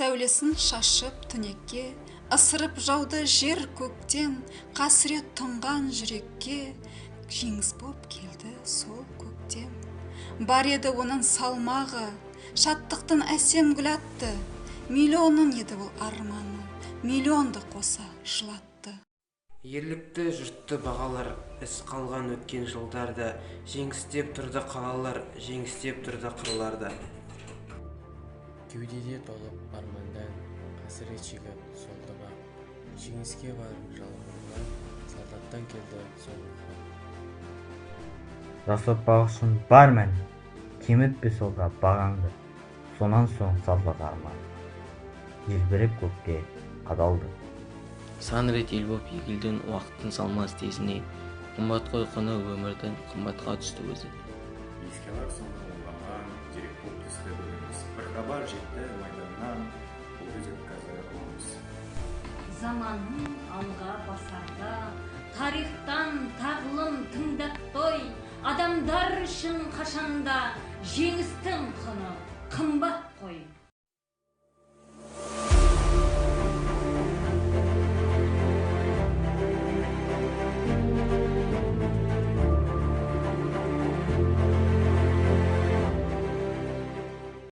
сәулесін шашып түнекке, ысырып жауды жер көктен, қасірет тұнған жүрекке, жеңіс боп келді сол көктем. Бар еді оның салмағы, шаттықтың әсем гүл атты, миллионын еді ол арманы, миллионды қоса жылатты. Ерлікті жұртты бағалар, іс қалған өткен жылдарда, жеңістеп тұрды қалалар, жеңістеп тұрды қырларда. Кеудеде толып армандан, қасірет шегіп солды бақ, жеңіске бар жалғанға, солдаттан келді соңғы. Жасотпақ үшін бар мән, кемітпе солда бағаңды, сонан соң салдат арман, желбіреп көкке қадалды. Сан рет ел боп егілдің уақыттың салмас тезіне, қымбат қой құны өмірдің қымбатқа түсті өзі. Еске алар соны оңлаған, дерек боп түсті бөліміз. Бір хабар жетті майданнан, бұл өзек қазір оңыз. Заманның алға басарда, тарихтан тағылым тыңдап той, адамдар үшін қашанда жеңістің құны қымбат қой.